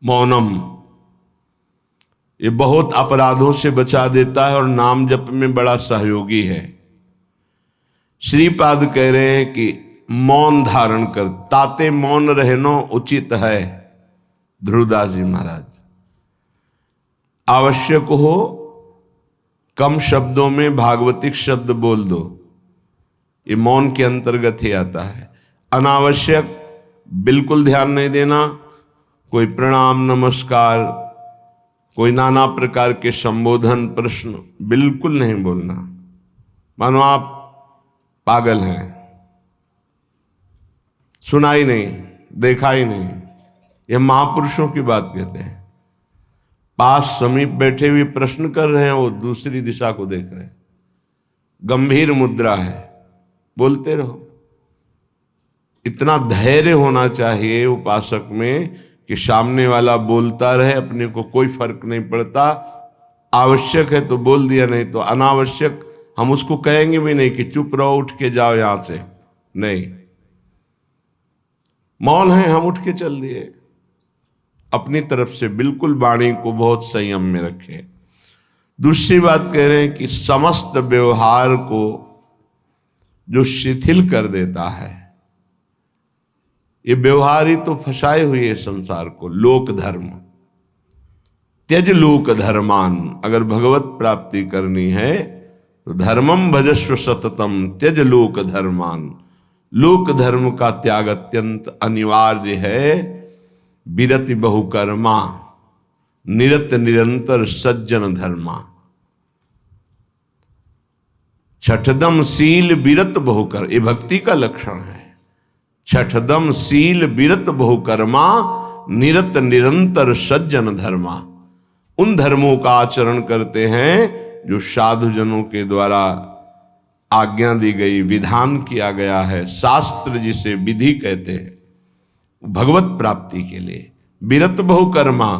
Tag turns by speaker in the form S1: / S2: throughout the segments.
S1: मौनम, ये बहुत अपराधों से बचा देता है और नाम जप में बड़ा सहयोगी है। श्रीपाद कह रहे हैं कि मौन धारण कर, ताते मौन रहनो उचित है। ध्रुवदास जी महाराज, आवश्यक हो कम शब्दों में भागवतिक शब्द बोल दो, ये मौन के अंतर्गत ही आता है। अनावश्यक बिल्कुल ध्यान नहीं देना, कोई प्रणाम नमस्कार, कोई नाना प्रकार के संबोधन प्रश्न बिल्कुल नहीं बोलना, मानो आप पागल हैं, सुना ही नहीं, देखा ही नहीं। ये महापुरुषों की बात कहते हैं। पास समीप बैठे हुए प्रश्न कर रहे हैं, वो दूसरी दिशा को देख रहे हैं, गंभीर मुद्रा है, बोलते रहो। इतना धैर्य होना चाहिए उपासक में कि सामने वाला बोलता रहे, अपने को कोई फर्क नहीं पड़ता। आवश्यक है तो बोल दिया, नहीं तो अनावश्यक हम उसको कहेंगे भी नहीं कि चुप रहो, उठ के जाओ यहां से, नहीं। मौन है, हम उठ के चल दिए। अपनी तरफ से बिल्कुल वाणी को बहुत संयम में रखें। दूसरी बात कह रहे हैं कि समस्त व्यवहार को जो शिथिल कर देता है, ये व्यवहार ही तो फंसाए हुए है संसार को। लोक धर्म, त्यज लोक धर्मान, अगर भगवत प्राप्ति करनी है तो धर्मम भजस्व सततम त्यज लोक धर्मान। लोक धर्म का त्याग अत्यंत अनिवार्य है। विरति बहुकर्मा निरत निरंतर सज्जन धर्मा। छठदम शील विरत बहुकर, ये भक्ति का लक्षण है। छठदम शील विरत बहुकर्मा निरत निरंतर सज्जन धर्मा। उन धर्मों का आचरण करते हैं जो साधुजनों के द्वारा आज्ञा दी गई, विधान किया गया है। शास्त्र जिसे विधि कहते हैं, भगवत प्राप्ति के लिए। विरत बहुकर्मा,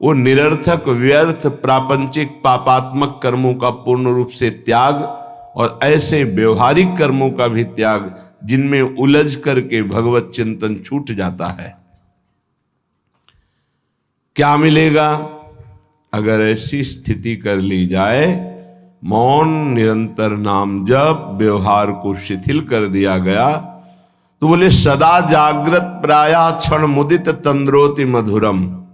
S1: वो निरर्थक व्यर्थ प्रापंचिक पापात्मक कर्मों का पूर्ण रूप से त्याग और ऐसे व्यवहारिक कर्मों का भी त्याग जिनमें उलझ करके भगवत चिंतन छूट जाता है। क्या मिलेगा अगर ऐसी स्थिति कर ली जाए? मौन, निरंतर नाम जप, व्यवहार को शिथिल कर दिया गया तो बोले सदा जागृत प्रायः क्षण मुदित तंद्रोति मधुरम।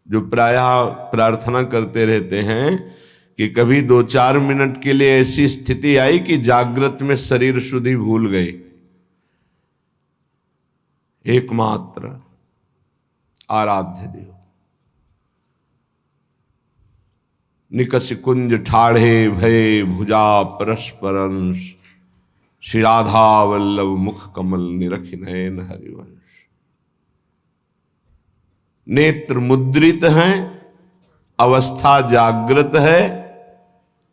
S1: जो प्रायः प्रार्थना करते रहते हैं कि कभी 2-4 मिनट के लिए ऐसी स्थिति आई कि जागृत में शरीर शुद्धि भूल गई। एकमात्र आराध्य देव निकस कुंज ठाढ़े भय भुजा परस्परंश। श्री राधा वल्लभ मुख कमल निरखि नयन हरिवंश। नेत्र मुद्रित हैं, अवस्था जागृत है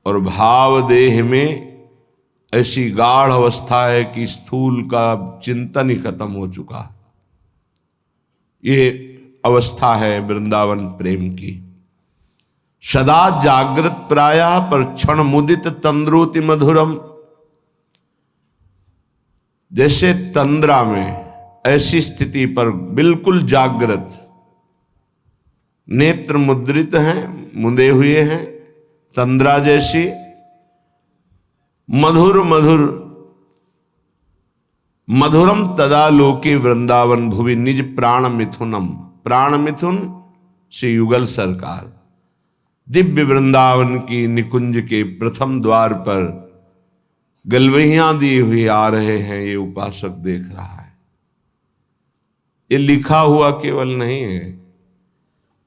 S1: और भाव देह में ऐसी गाढ़ अवस्था है कि स्थूल का चिंतन ही खत्म हो चुका। ये अवस्था है वृंदावन प्रेम की। सदा जागृत प्रायः पर क्षण मुदित तंद्रोति मधुरम। जैसे तंद्रा में, ऐसी स्थिति पर बिल्कुल जागृत, नेत्र मुद्रित हैं, मुंदे हुए हैं, तंद्रा जैसी। मधुर मधुर मधुरम तदा लोके वृंदावन भुवि निज प्राण मिथुनम। प्राण मिथुन श्री युगल सरकार दिव्य वृंदावन की निकुंज के प्रथम द्वार पर गलवहियां दिए हुए आ रहे हैं। ये उपासक देख रहा है। ये लिखा हुआ केवल नहीं है,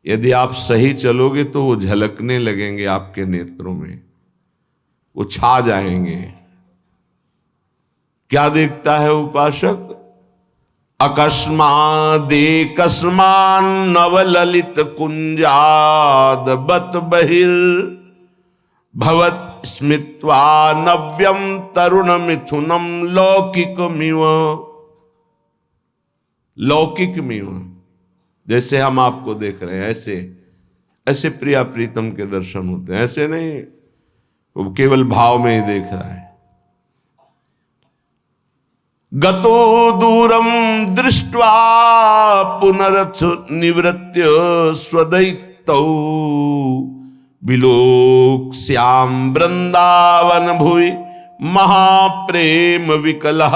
S1: यदि आप सही चलोगे तो वो झलकने लगेंगे आपके नेत्रों में, वो छा जाएंगे। क्या देखता है उपासक? अकस्मादेकस्मान नवललित कुंजाद बत बहिर भवत स्मित्वा नव्यम तरुण मिथुनम लौकिकमिव। लौकिकमिव, जैसे हम आपको देख रहे हैं ऐसे ऐसे प्रिया प्रीतम के दर्शन होते हैं। ऐसे नहीं वो केवल भाव में ही देख रहा है। गतो दूरम दृष्ट्वा पुनरथ निवृत्य स्वदैतौ विलोक्ष्याम वृंदावन भुवि महाप्रेम विकलः।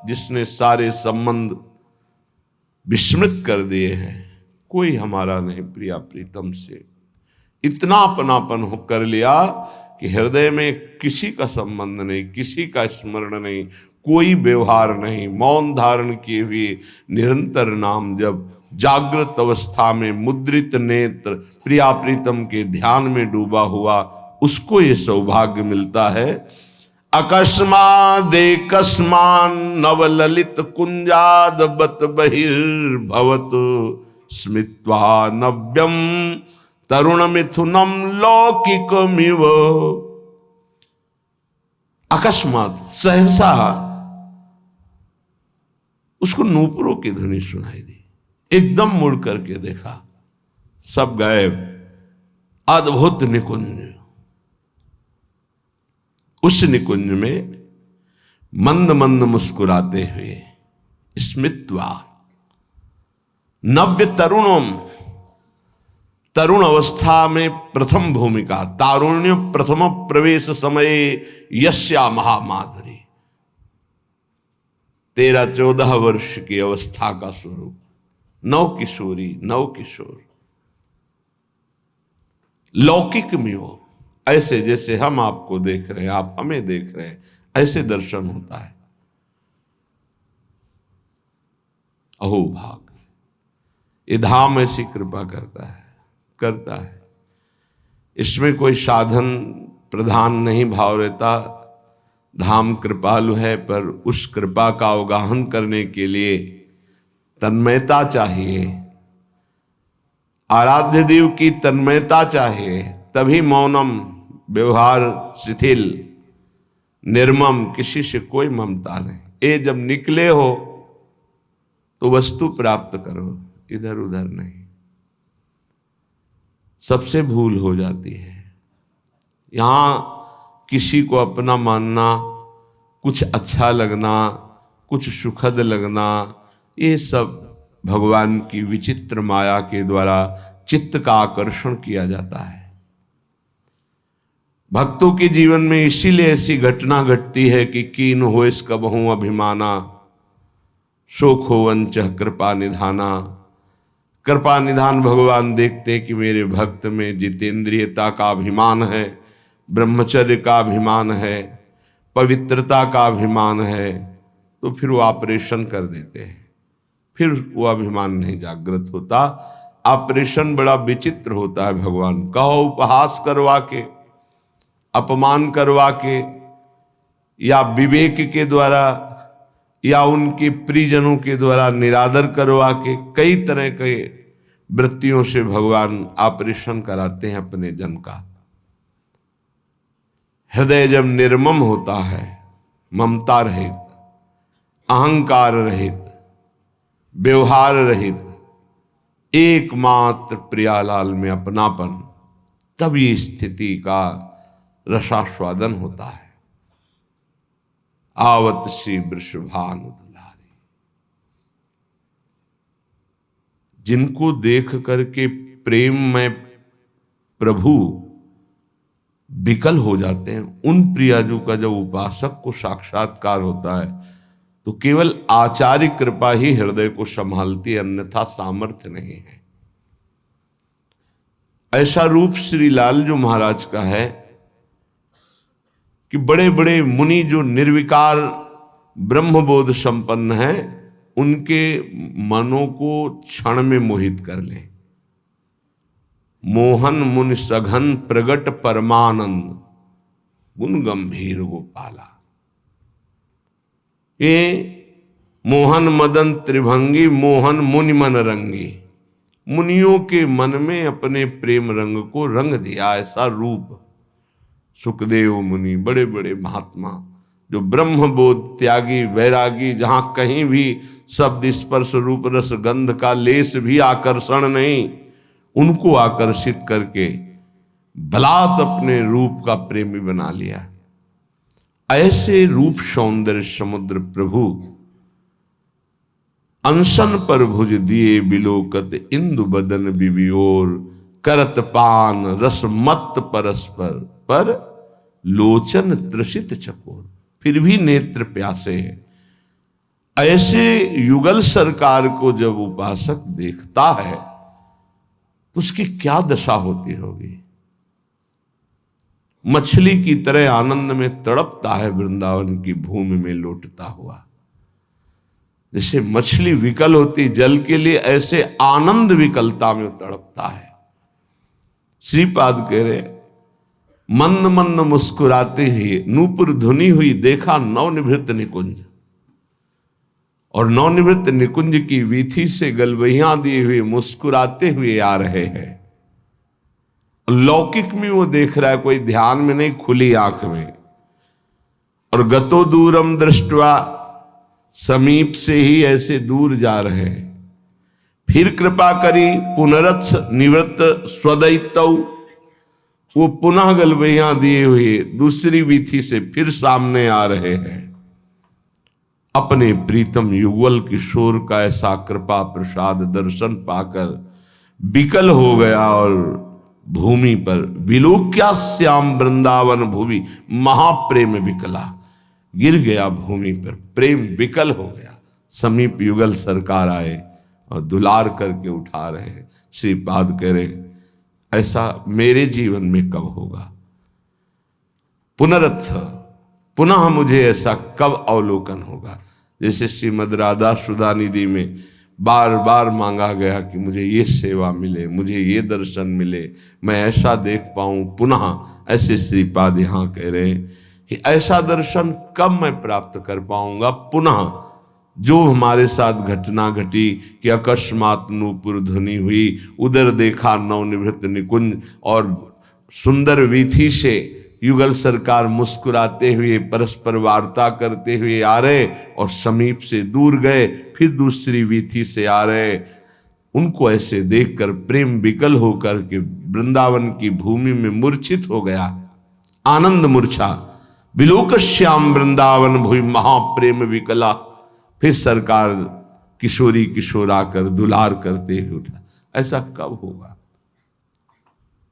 S1: जिसने सारे संबंध विस्मृत कर दिए हैं, कोई हमारा नहीं प्रिया प्रीतम से, इतना अपनापन हो कर लिया कि हृदय में किसी का संबंध नहीं, किसी का स्मरण नहीं, कोई व्यवहार नहीं, मौन धारण किए हुए निरंतर नाम जब जागृत अवस्था में मुद्रित नेत्र प्रिया प्रीतम के ध्यान में डूबा हुआ, उसको ये सौभाग्य मिलता है। अकस्मादेकस्मान नवललित कुंजाद बत बहिर्भवत स्मित्वा नव्यम तरुण मिथुनम लौकिकमिव। अकस्मात सहसा उसको नूपुरों की ध्वनि सुनाई दी, एकदम मुड़ करके देखा, सब गायब। अद्भुत निकुंज, उस निकुंज में मंद मंद मुस्कुराते हुए स्मित्वा नव्य तरुणम, तरुण अवस्था में प्रथम भूमिका, तारुण्य प्रथम प्रवेश समय यस्या महामाधुरी, 13-14 वर्ष की अवस्था का स्वरूप, नव किशोरी नव किशोर, लौकिक में हो, ऐसे जैसे हम आपको देख रहे हैं, आप हमें देख रहे हैं, ऐसे दर्शन होता है। अहो भाग, ये धाम ऐसी कृपा करता है। इसमें कोई साधन प्रधान नहीं भाव रहता। धाम कृपालु है, पर उस कृपा का अवगाहन करने के लिए तन्मयता चाहिए, आराध्य देव की तन्मयता चाहिए, तभी मौनम, व्यवहार शिथिल, निर्मम, किसी से कोई ममता नहीं। ये जब निकले हो तो वस्तु प्राप्त करो, इधर उधर नहीं। सबसे भूल हो जाती है। यहां किसी को अपना मानना, कुछ अच्छा लगना, कुछ सुखद लगना, ये सब भगवान की विचित्र माया के द्वारा चित्त का आकर्षण किया जाता है। भक्तों के जीवन में इसीलिए ऐसी घटना घटती है कि कीन हो इसका बहु अभिमाना, शोक हो वंचह कृपा निधाना। कृपा निधान भगवान देखते कि मेरे भक्त में जितेंद्रियता का अभिमान है, ब्रह्मचर्य का अभिमान है, पवित्रता का अभिमान है, तो फिर वो ऑपरेशन कर देते हैं। फिर वो अभिमान नहीं जागृत होता। ऑपरेशन बड़ा विचित्र होता है। भगवान कहो उपहास करवा के, अपमान करवा के, या विवेक के द्वारा, या उनके प्रियजनों के द्वारा निरादर करवा के, कई तरह के वृत्तियों से भगवान ऑपरेशन कराते हैं अपने जन का। हृदय जब निर्मम होता है, ममता रहित, अहंकार रहित, व्यवहार रहित, एकमात्र प्रियालाल में अपनापन, तब ये स्थिति का रसास्वादन होता है। आवत श्री वृषभानु दुलारी, जिनको देख करके प्रेम में प्रभु विकल हो जाते हैं, उन प्रियाजू का जब उपासक को साक्षात्कार होता है तो केवल आचार्य कृपा ही हृदय को संभालती है, अन्यथा सामर्थ्य नहीं है। ऐसा रूप श्री लालजू महाराज का है कि बड़े बड़े मुनि जो निर्विकार ब्रह्मबोध संपन्न हैं, उनके मनों को क्षण में मोहित कर ले। मोहन मुनि सघन प्रगट परमानंद, गुण गंभीर गोपाला। ये मोहन मदन त्रिभंगी, मोहन मुनि मन रंगी, मुनियों के मन में अपने प्रेम रंग को रंग दिया। ऐसा रूप सुखदेव मुनि, बड़े बड़े महात्मा जो ब्रह्मबोध त्यागी वैरागी, जहां कहीं भी शब्द स्पर्श रूप रस गंध का लेस भी आकर्षण नहीं, उनको आकर्षित करके बलात् अपने रूप का प्रेमी बना लिया। ऐसे रूप सौंदर्य समुद्र प्रभु अनशन पर भुज दिए बिलोकत इंदु बदन बिबियोर, करत पान रस मत परस्पर, पर लोचन त्रसित चकोर। फिर भी नेत्र प्यासे हैं। ऐसे युगल सरकार को जब उपासक देखता है तो उसकी क्या दशा होती होगी। मछली की तरह आनंद में तड़पता है वृंदावन की भूमि में लौटता हुआ। जैसे मछली विकल होती जल के लिए, ऐसे आनंद विकलता में तड़पता है। श्रीपाद कह रहे, मंद मंद मुस्कुराते हुए नूपुर धुनी हुई देखा नवनिवृत्त निकुंज, और नवनिवृत्त निकुंज की वीथी से गलबहियां दिए हुए मुस्कुराते हुए आ रहे हैं। लौकिक में वो देख रहा है, कोई ध्यान में नहीं, खुली आंख में। और गतो दूरम दृष्टवा, समीप से ही ऐसे दूर जा रहे हैं। फिर कृपा करी पुनरथ निवृत्त स्वदैतौ, वो पुनः गलबहियां दिए हुए दूसरी वीथी से फिर सामने आ रहे हैं। अपने प्रीतम युगल किशोर का ऐसा कृपा प्रसाद दर्शन पाकर विकल हो गया और भूमि पर विलोक्या श्याम वृंदावन भूमि, महाप्रेम विकला, गिर गया भूमि पर, प्रेम विकल हो गया। समीप युगल सरकार आए और दुलार करके उठा रहे हैं। श्रीपाद कह रहे, ऐसा मेरे जीवन में कब होगा। पुनरथ, पुनः मुझे ऐसा कब अवलोकन होगा। जैसे श्रीमद राधा सुधा निधि में बार बार मांगा गया कि मुझे ये सेवा मिले, मुझे ये दर्शन मिले, मैं ऐसा देख पाऊं पुनः। ऐसे श्रीपाद यहां कह रहे हैं कि ऐसा दर्शन कब मैं प्राप्त कर पाऊंगा पुनः। जो हमारे साथ घटना घटी कि अकस्मात नूपुर ध्वनि हुई, उधर देखा नवनिवृत्त निकुंज, और सुंदर वीथी से युगल सरकार मुस्कुराते हुए परस्पर वार्ता करते हुए आ रहे, और समीप से दूर गए, फिर दूसरी वीथी से आ रहे। उनको ऐसे देखकर प्रेम विकल होकर के वृंदावन की भूमि में मूर्छित हो गया। आनंद मूर्छा, विलोक श्याम वृंदावन भूमि महाप्रेम विकला। फिर सरकार किशोरी किशोर आकर दुलार करते हुए उठा। ऐसा कब होगा।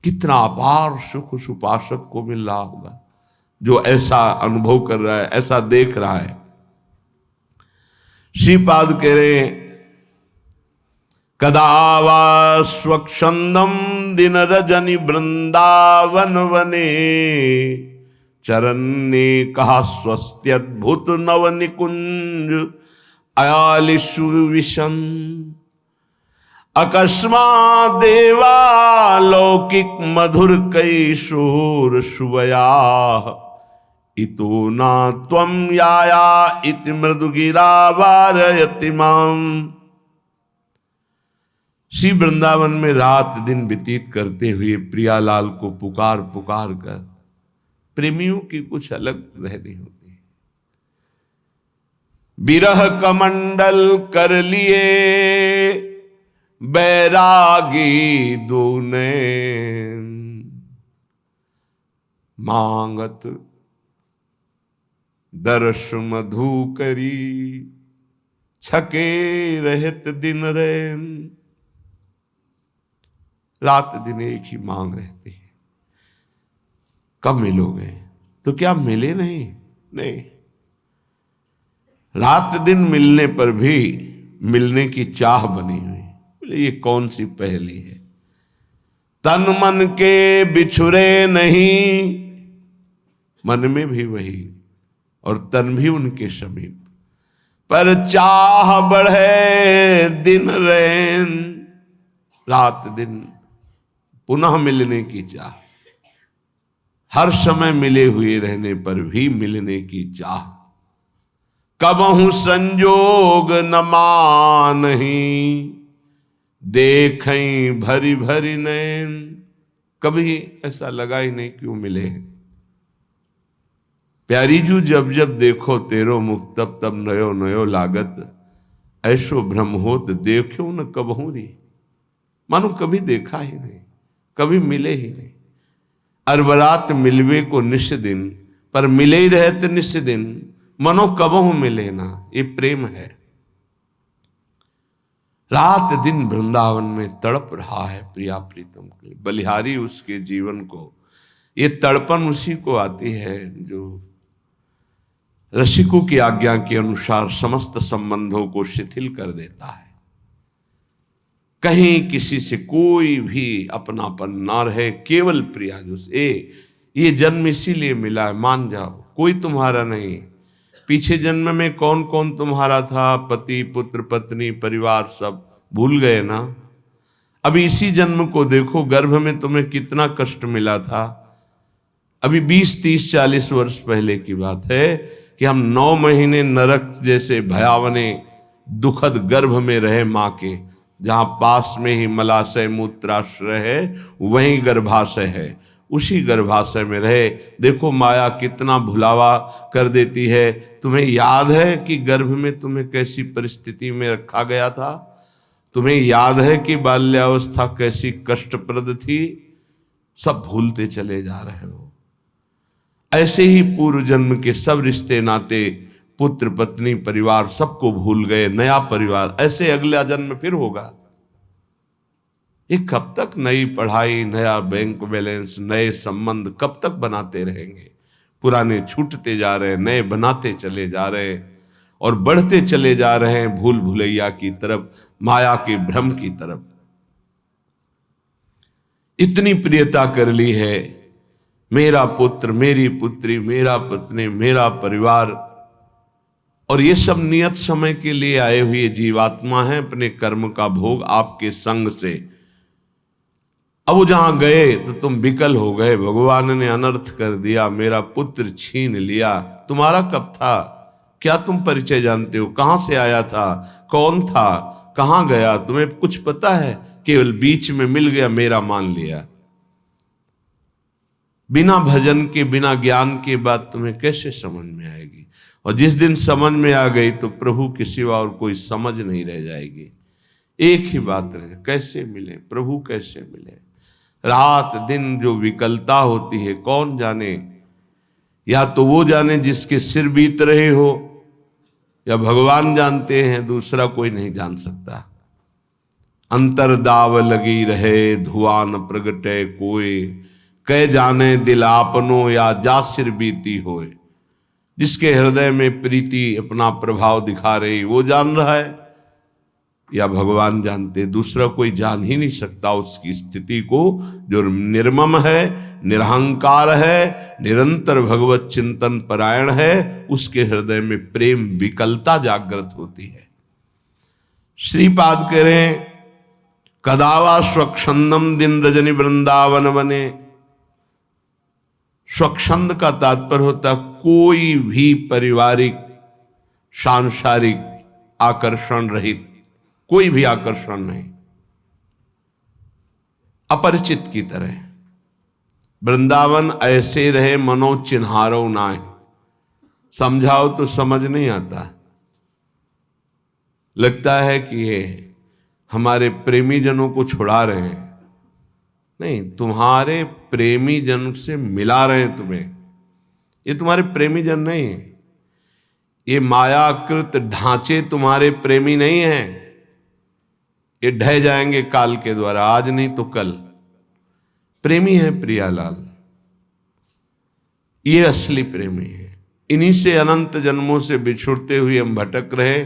S1: कितना अपार सुख उस उपासक को मिल रहा होगा जो ऐसा अनुभव कर रहा है, ऐसा देख रहा है। श्रीपाद कह रहे, कदा वा स्वच्छंदम दिन रजनी वृंदावन वने, चरण ने कहा स्वस्त्यद्भुत नव निकुंज अयालिशु विशन। अकस्मात् देवा लौकिक मधुर कैशोर शुभया, इतो ना त्वं याया इति मृदुगिरा वारयति माम। श्री वृंदावन में रात दिन व्यतीत करते हुए प्रियालाल को पुकार पुकार कर, प्रेमियों की कुछ अलग रहनी होती। बिरह कमंडल कर लिए बैरागी दूने, मांगत दर्श मधु करी, छके रहत दिन रैन। रात दिन एक ही मांग रहती है, कब मिलोगे। तो क्या मिले नहीं? नहीं, रात दिन मिलने पर भी मिलने की चाह बनी हुई। ये कौन सी पहेली है। तन मन के बिछुरे नहीं, मन में भी वही और तन भी उनके समीप, पर चाह बढ़े दिन रैन। रात दिन पुनः मिलने की चाह, हर समय मिले हुए रहने पर भी मिलने की चाह। कबहु संजोग न मानही, देखें भरी भरी नैन। कभी ऐसा लगा ही नहीं क्यों मिले हैं। प्यारी जू जब जब देखो तेरो मुख, तब तब नयो नयो लागत। ऐसो भ्रम होत देखो न कबहू री। मानो कभी देखा ही नहीं, कभी मिले ही नहीं। अरबरात मिलवे को निश दिन, पर मिले ही रहते निश दिन। मनो कबहू मिले ना, ये प्रेम है। रात दिन वृंदावन में तड़प रहा है प्रिया प्रीतम के लिए। बलिहारी उसके जीवन को, ये तड़पन उसी को आती है जो रसिकों की आज्ञा के अनुसार समस्त संबंधों को शिथिल कर देता है। कहीं किसी से कोई भी अपनापन ना रहे, केवल प्रिया जो से ये जन्म इसीलिए मिला है, मान जाओ, कोई तुम्हारा नहीं। पीछे जन्म में कौन कौन तुम्हारा था, पति पुत्र पत्नी परिवार सब भूल गए ना। अभी इसी जन्म को देखो, गर्भ में तुम्हें कितना कष्ट मिला था। अभी 20 30 40 वर्ष पहले की बात है कि हम 9 महीने नरक जैसे भयावने दुखद गर्भ में रहे माँ के, जहां पास में ही मलाशय मूत्राश्रय है, वहीं गर्भाशय है, उसी गर्भाशय में रहे। देखो माया कितना भुलावा कर देती है। तुम्हें याद है कि गर्भ में तुम्हें कैसी परिस्थिति में रखा गया था? तुम्हें याद है कि बाल्यावस्था कैसी कष्टप्रद थी? सब भूलते चले जा रहे हो। ऐसे ही पूर्व जन्म के सब रिश्ते नाते, पुत्र पत्नी परिवार सबको भूल गए। नया परिवार, ऐसे अगला जन्म फिर होगा। ये कब तक नई पढ़ाई, नया बैंक बैलेंस, नए संबंध कब तक बनाते रहेंगे? पुराने छूटते जा रहे, नए बनाते चले जा रहे और बढ़ते चले जा रहे हैं भूल भुलैया की तरफ, माया के भ्रम की तरफ। इतनी प्रियता कर ली है, मेरा पुत्र, मेरी पुत्री, मेरा पत्नी, मेरा परिवार, और ये सब नियत समय के लिए आए हुए जीवात्मा हैं, अपने कर्म का भोग आपके संग से। अब वो जहां गए तो तुम विकल हो गए, भगवान ने अनर्थ कर दिया, मेरा पुत्र छीन लिया। तुम्हारा कब था? क्या तुम परिचय जानते हो? कहां से आया था? कौन था? कहां गया? तुम्हें कुछ पता है? केवल बीच में मिल गया, मेरा मान लिया। बिना भजन के, बिना ज्ञान के बात तुम्हें कैसे समझ में आएगी? और जिस दिन समझ में आ गई तो प्रभु के सिवा और कोई समझ नहीं रह जाएगी। एक ही बात रहे, कैसे मिले प्रभु, कैसे मिले? रात दिन जो विकलता होती है, कौन जाने? या तो वो जाने जिसके सिर बीत रहे हो, या भगवान जानते हैं, दूसरा कोई नहीं जान सकता। अंतर दाव लगी रहे, धुआं न प्रगटे कोई, कै जाने दिल आपनो या जा सिर बीती होए। जिसके हृदय में प्रीति अपना प्रभाव दिखा रही, वो जान रहा है या भगवान जानते? दूसरा कोई जान ही नहीं सकता उसकी स्थिति को। जो निर्मम है, निरहंकार है, निरंतर भगवत चिंतन परायण है, उसके हृदय में प्रेम विकलता जागृत होती है। श्रीपाद कह रहे हैं, कदावा स्वच्छंदम दिन रजनी वृंदावन बने। स्वच्छंद का तात्पर्य होता कोई भी पारिवारिक सांसारिक आकर्षण रहित, कोई भी आकर्षण नहीं, अपरिचित की तरह। वृंदावन ऐसे रहे मनो चिन्हारो नाय। समझाओ तो समझ नहीं आता, लगता है कि ये हमारे प्रेमी जनों को छुड़ा रहे हैं। नहीं, तुम्हारे प्रेमी जन से मिला रहे हैं तुम्हें। ये तुम्हारे प्रेमी जन नहीं है, ये मायाकृत ढांचे तुम्हारे प्रेमी नहीं हैं। ये ढह जाएंगे काल के द्वारा, आज नहीं तो कल। प्रेमी है प्रियालाल, ये असली प्रेमी है। इन्हीं से अनंत जन्मों से बिछुड़ते हुए हम भटक रहे,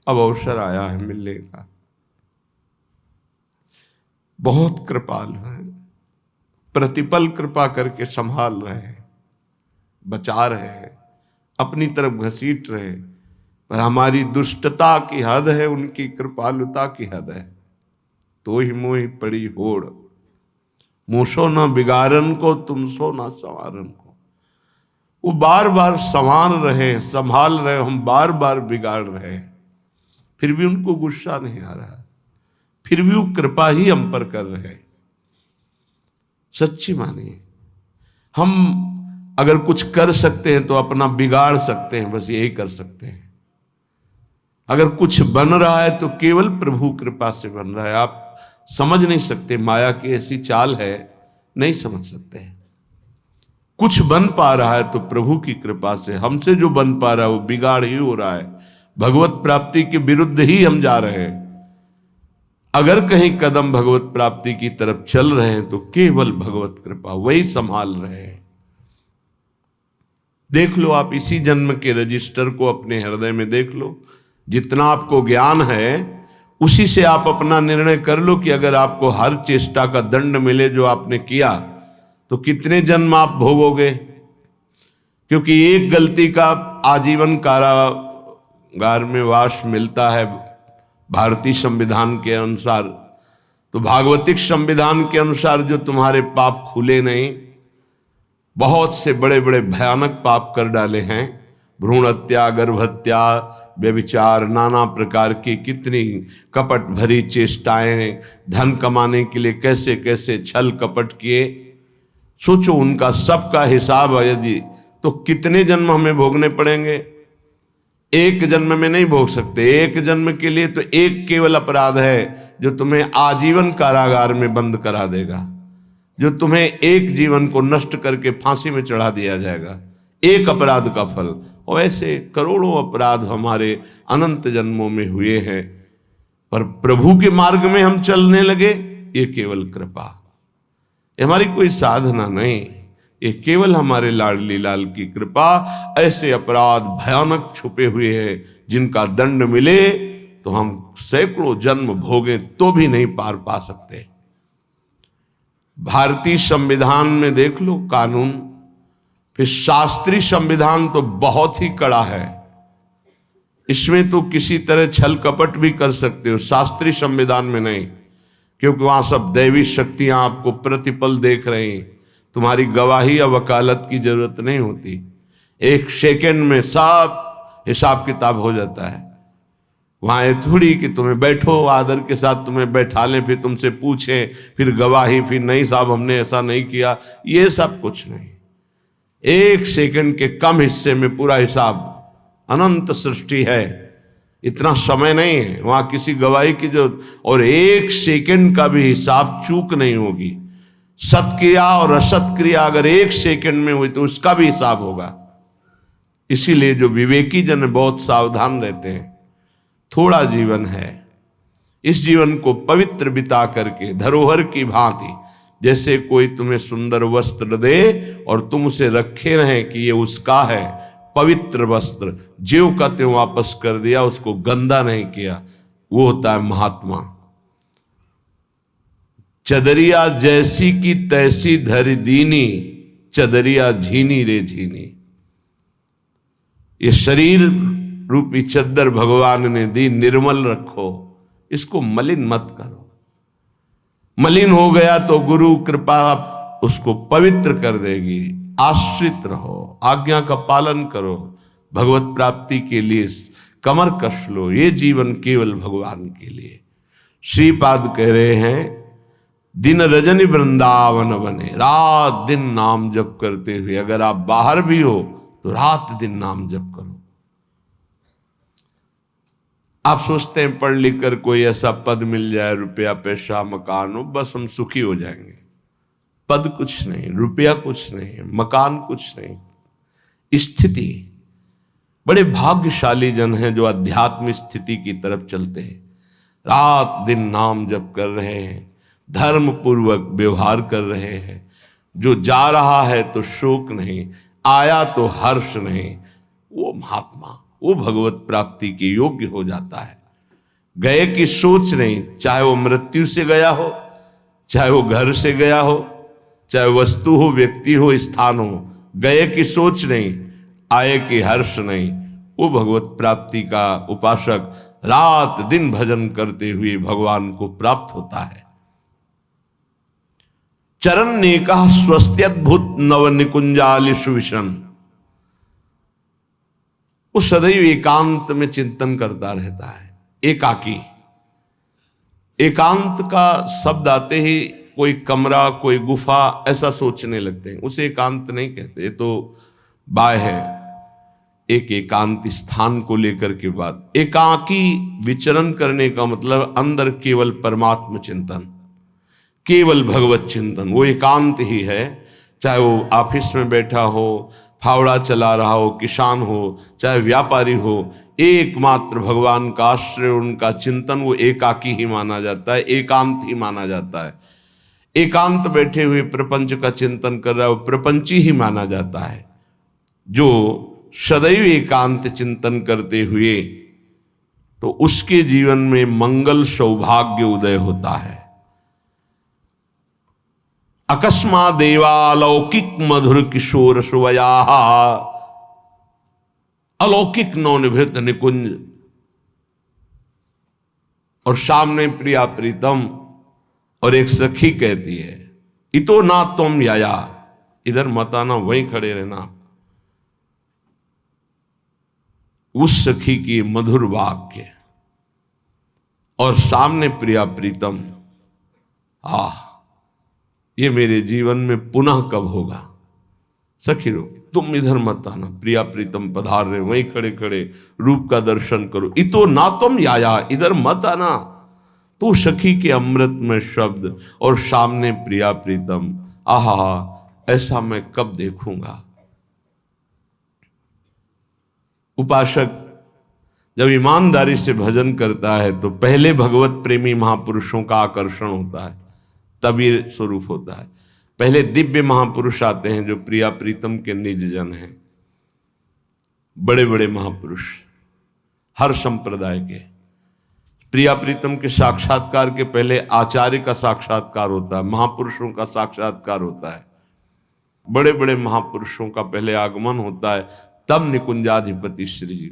S1: अब अवसर आया है मिलने का। बहुत कृपालु है, प्रतिपल कृपा करके संभाल रहे हैं, बचा रहे हैं, अपनी तरफ घसीट रहे। पर हमारी दुष्टता की हद है, उनकी कृपालुता की हद है। तो ही मोहि पड़ी होड़, मूसो न बिगाड़न को, तुम सो न संवारन को। वो बार बार संभाल रहे, संभाल रहे, हम बार बार बिगाड़ रहे, फिर भी उनको गुस्सा नहीं आ रहा, फिर भी वो कृपा ही हम पर कर रहे। सच्ची मानिए, हम अगर कुछ कर सकते हैं तो अपना बिगाड़ सकते हैं, बस यही कर सकते हैं। अगर कुछ बन रहा है तो केवल प्रभु कृपा से बन रहा है। आप समझ नहीं सकते, माया की ऐसी चाल है, नहीं समझ सकते। कुछ बन पा रहा है तो प्रभु की कृपा से। हमसे जो बन पा रहा है वो बिगाड़ ही हो रहा है, भगवत प्राप्ति के विरुद्ध ही हम जा रहे हैं। अगर कहीं कदम भगवत प्राप्ति की तरफ चल रहे हैं तो केवल भगवत कृपा वही संभाल रहे हैं। देख लो आप इसी जन्म के रजिस्टर को अपने हृदय में देख लो, जितना आपको ज्ञान है उसी से आप अपना निर्णय कर लो कि अगर आपको हर चेष्टा का दंड मिले जो आपने किया तो कितने जन्म आप भोगोगे। क्योंकि एक गलती का आजीवन कारागार में वास मिलता है भारतीय संविधान के अनुसार, तो भागवतिक संविधान के अनुसार जो तुम्हारे पाप खुले नहीं, बहुत से बड़े बड़े भयानक पाप कर डाले हैं, भ्रूण हत्या, गर्भ हत्या, व्यभिचार, नाना प्रकार की कितनी कपट भरी चेष्टाएं, धन कमाने के लिए कैसे कैसे छल कपट किए, सोचो उनका सबका हिसाब यदि तो कितने जन्म हमें भोगने पड़ेंगे। एक जन्म में नहीं भोग सकते। एक जन्म के लिए तो एक केवल अपराध है जो तुम्हें आजीवन कारागार में बंद करा देगा, जो तुम्हें एक जीवन को नष्ट करके फांसी में चढ़ा दिया जाएगा, एक अपराध का फल। और ऐसे करोड़ों अपराध हमारे अनंत जन्मों में हुए हैं, पर प्रभु के मार्ग में हम चलने लगे, ये केवल कृपा, ये हमारी कोई साधना नहीं, ये केवल हमारे लाडली लाल की कृपा। ऐसे अपराध भयानक छुपे हुए हैं जिनका दंड मिले तो हम सैकड़ों जन्म भोगे तो भी नहीं पार पा सकते। भारतीय संविधान में देख लो कानून, फिर शास्त्रीय संविधान तो बहुत ही कड़ा है, इसमें तो किसी तरह छल कपट भी कर सकते हो, शास्त्रीय संविधान में नहीं, क्योंकि वहां सब दैवी शक्तियां आपको प्रतिपल देख रही हैं, तुम्हारी गवाही या वकालत की जरूरत नहीं होती, एक सेकंड में सब हिसाब किताब हो जाता है। वहां ये थोड़ी कि तुम्हें बैठो आदर के साथ तुम्हें बैठा लें, फिर तुमसे पूछें, फिर गवाही, फिर नहीं साहब हमने ऐसा नहीं किया, ये सब कुछ नहीं। एक सेकंड के कम हिस्से में पूरा हिसाब, अनंत सृष्टि है, इतना समय नहीं है वहां किसी गवाही की जरूरत, और एक सेकंड का भी हिसाब चूक नहीं होगी। सत्क्रिया और असत क्रिया अगर एक सेकंड में हुई तो उसका भी हिसाब होगा। इसीलिए जो विवेकी जन बहुत सावधान रहते हैं, थोड़ा जीवन है, इस जीवन को पवित्र बिता करके धरोहर की भांति, जैसे कोई तुम्हें सुंदर वस्त्र दे और तुम उसे रखे रहें कि ये उसका है, पवित्र वस्त्र, ज्यों का त्यों वापस कर दिया, उसको गंदा नहीं किया, वो होता है महात्मा। चदरिया जैसी की तैसी धरि दीनी, चदरिया झीनी रे झीनी। ये शरीर रूपी चद्दर भगवान ने दी, निर्मल रखो, इसको मलिन मत करो। मलिन हो गया तो गुरु कृपा उसको पवित्र कर देगी। आश्रित रहो, आज्ञा का पालन करो, भगवत प्राप्ति के लिए कमर कस लो, ये जीवन केवल भगवान के लिए। श्रीपाद कह रहे हैं, दिन रजनी वृंदावन बने, रात दिन नाम जप करते हुए, अगर आप बाहर भी हो तो रात दिन नाम जप करो। आप सोचते हैं पढ़ लिख कर कोई ऐसा पद मिल जाए, रुपया पैसा मकान हो, बस हम सुखी हो जाएंगे। पद कुछ नहीं, रुपया कुछ नहीं, मकान कुछ नहीं, स्थिति। बड़े भाग्यशाली जन हैं जो अध्यात्म स्थिति की तरफ चलते हैं, रात दिन नाम जप कर रहे हैं, धर्म पूर्वक व्यवहार कर रहे हैं। जो जा रहा है तो शोक नहीं, आया तो हर्ष नहीं, वो महात्मा, वो भगवत प्राप्ति के योग्य हो जाता है। गए की सोच नहीं, चाहे वो मृत्यु से गया हो, चाहे वो घर से गया हो, चाहे वस्तु हो, व्यक्ति हो, स्थान हो, गए की सोच नहीं, आए की हर्ष नहीं, वो भगवत प्राप्ति का उपासक रात दिन भजन करते हुए भगवान को प्राप्त होता है। चरण ने कहा स्वस्त्यद्भुत नव निकुंजालिषु विशन, वो सदैव एकांत में चिंतन करता रहता है। एकाकी, एकांत का शब्द आते ही कोई कमरा, कोई गुफा ऐसा सोचने लगते हैं, उसे एकांत नहीं कहते, ये तो बाय है। एक एकांत स्थान को लेकर के बात, एकाकी विचरण करने का मतलब अंदर केवल परमात्म चिंतन, केवल भगवत चिंतन, वो एकांत ही है। चाहे वो ऑफिस में बैठा हो, फावड़ा चला रहा हो, किसान हो, चाहे व्यापारी हो, एकमात्र भगवान का आश्रय, उनका चिंतन, वो एकाकी ही माना जाता है, एकांत ही माना जाता है। एकांत बैठे हुए प्रपंच का चिंतन कर रहा है, वो प्रपंची ही माना जाता है। जो सदैव एकांत चिंतन करते हुए, तो उसके जीवन में मंगल सौभाग्य उदय होता है। अकस्मा देवालौकिक मधुर किशोर सुवया, अलौकिक नवनिभृत निकुंज, और सामने प्रिया प्रीतम, और एक सखी कहती है, इतो ना तुम याया, इधर मत आना, वहीं खड़े रहना। उस सखी की मधुर वाक्य और सामने प्रिया प्रीतम, ये मेरे जीवन में पुनः कब होगा। सखी रो, तुम इधर मत आना, प्रिया प्रीतम पधार रहे, वहीं खड़े खड़े रूप का दर्शन करो। इतो ना तुम याया, इधर मत आना। तो सखी के अमृत में शब्द और सामने प्रिया प्रीतम, आहा, ऐसा मैं कब देखूंगा। उपासक जब ईमानदारी से भजन करता है तो पहले भगवत प्रेमी महापुरुषों का आकर्षण होता है, तब ये स्वरूप होता है। पहले दिव्य महापुरुष आते हैं जो प्रिया प्रीतम के निज जन हैं, बड़े बड़े महापुरुष हर संप्रदाय के। प्रिया प्रीतम के साक्षात्कार के पहले आचार्य का साक्षात्कार होता है, महापुरुषों का साक्षात्कार होता है, बड़े बड़े महापुरुषों का पहले आगमन होता है, तब निकुंजाधिपति श्री जी